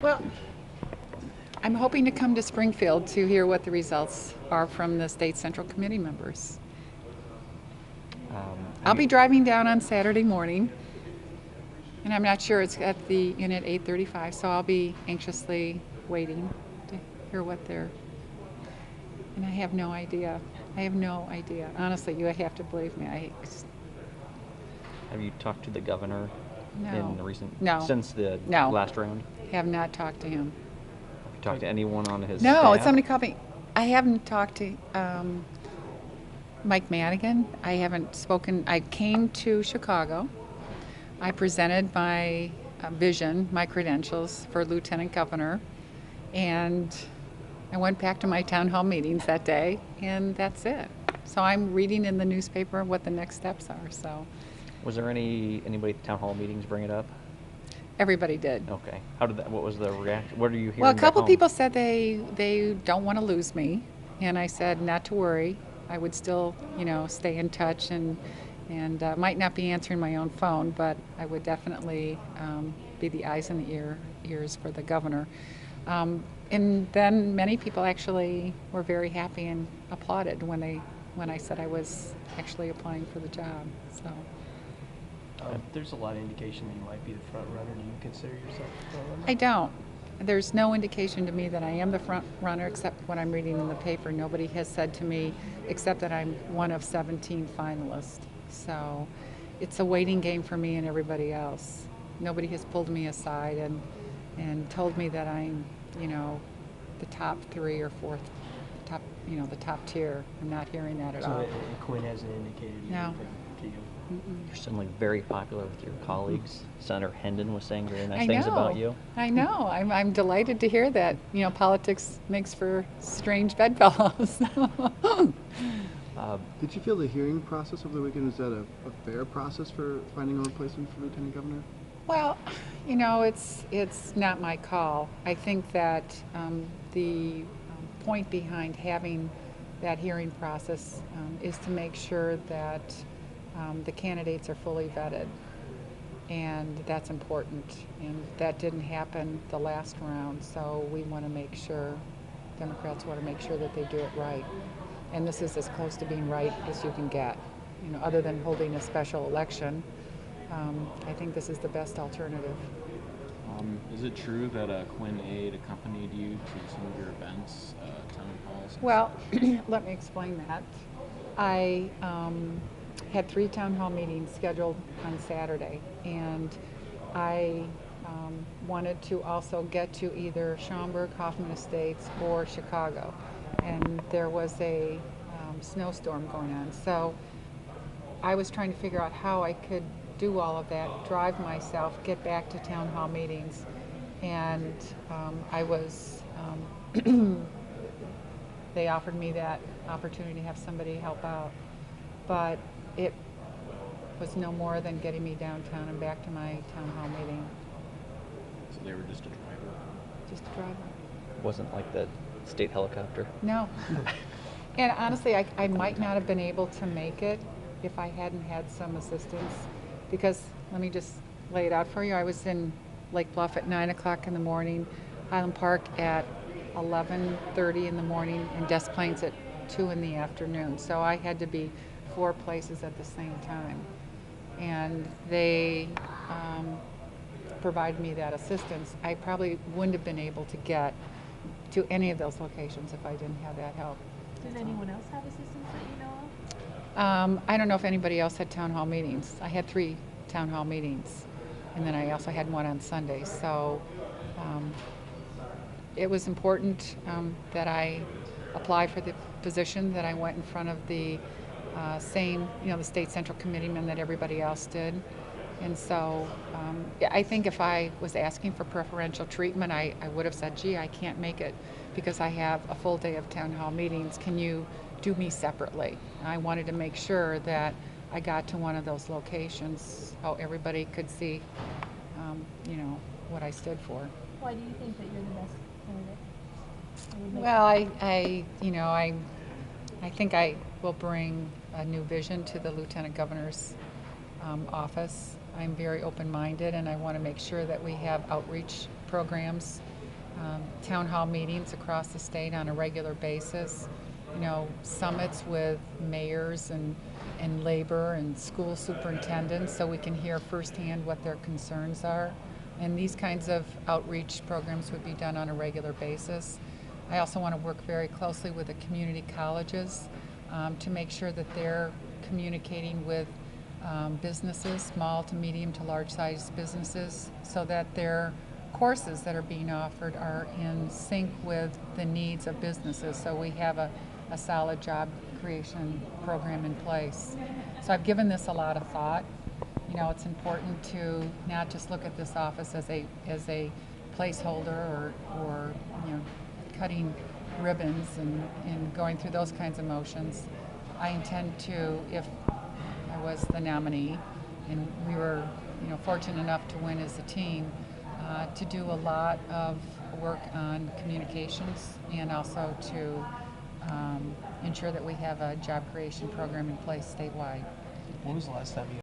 Well, I'm hoping to come to Springfield to hear what the results are from the state central committee members. I'll be driving down on Saturday morning, and I'm not sure it's at the inn at 8:35, so I'll be anxiously waiting to hear what they're. And I have no idea. I have no idea. Honestly, you have to believe me. Have you talked to the governor in the recent No. since the No. last round? Have not talked to him. Have you talked to anyone on his No, staff? it's somebody called me. I haven't talked to Mike Madigan. I haven't spoken. I came to Chicago. I presented my vision, my credentials for lieutenant governor, and I went back to my town hall meetings that day, and that's it. So I'm reading in the newspaper what the next steps are. So Was there anybody at the town hall meetings bring it up? everybody did. Okay. How did that? What was the reaction? What are you hearing? Well, a back couple home? people said they don't want to lose me, and I said not to worry. I would still, stay in touch and might not be answering my own phone, but I would definitely be the eyes and the ears for the governor. And then many people actually were very happy and applauded when I said I was actually applying for the job. So. There's a lot of indication that you might be the front runner. Do you consider yourself the front runner? I don't. There's no indication to me that I am the front runner except what I'm reading in the paper. Nobody has said to me except that I'm one of 17 finalists. So it's a waiting game for me and everybody else. Nobody has pulled me aside and told me that I'm, the top 3 or 4th, the top tier. I'm not hearing that at all. So Quinn hasn't indicated No. anything to you? You're suddenly very popular with your colleagues. Senator Hendon was saying very nice I things know. about you. I know. I'm delighted to hear that. Politics makes for strange bedfellows. Did you feel the hearing process over the weekend, was that a fair process for finding a replacement for Lieutenant Governor? Well, it's not my call. I think that the point behind having that hearing process is to make sure that the candidates are fully vetted, and that's important. And that didn't happen the last round, so we want to make sure, Democrats want to make sure that they do it right. And this is as close to being right as you can get. Other than holding a special election, I think this is the best alternative. Is it true that Quinn Aid accompanied you to some of your events, town halls? Well, let me explain that. I had 3 town hall meetings scheduled on Saturday, and I wanted to also get to either Schaumburg, Hoffman Estates, or Chicago. And there was a snowstorm going on. So I was trying to figure out how I could do all of that, drive myself, get back to town hall meetings, and I was, they offered me that opportunity to have somebody help out, but it was no more than getting me downtown and back to my town hall meeting. So they were just a driver? Just a driver. Wasn't like the state helicopter. No. And honestly, I might not have been able to make it if I hadn't had some assistance, because let me just lay it out for you. I was in Lake Bluff at 9 o'clock in the morning, Highland Park at 11:30 in the morning, and Des Plaines at 2 in the afternoon. So I had to be 4 places at the same time. And they provided me that assistance. I probably wouldn't have been able to get to any of those locations if I didn't have that help. Did anyone else have assistance that you know of? I don't know if anybody else had town hall meetings. I had 3 town hall meetings, and then I also had one on Sunday. So it was important that I apply for the position, that I went in front of the same, the state central committeemen that everybody else did. And so I think if I was asking for preferential treatment, I would have said, gee, I can't make it because I have a full day of town hall meetings. Can you do me separately? And I wanted to make sure that I got to one of those locations so everybody could see, what I stood for. Why do you think that you're the best candidate? Well, I think I will bring a new vision to the lieutenant governor's office. I'm very open-minded, and I want to make sure that we have outreach programs, town hall meetings across the state on a regular basis, you know, summits with mayors and labor and school superintendents so we can hear firsthand what their concerns are. And these kinds of outreach programs would be done on a regular basis. I also want to work very closely with the community colleges to make sure that they're communicating with businesses, small to medium to large size businesses, so that their courses that are being offered are in sync with the needs of businesses, so we have a solid job creation program in place. So I've given this a lot of thought. You know, it's important to not just look at this office as a placeholder or you know, cutting ribbons and going through those kinds of motions. I intend to, if I was the nominee and we were, you know, fortunate enough to win as a team, to do a lot of work on communications and also to ensure that we have a job creation program in place statewide. When was the last time you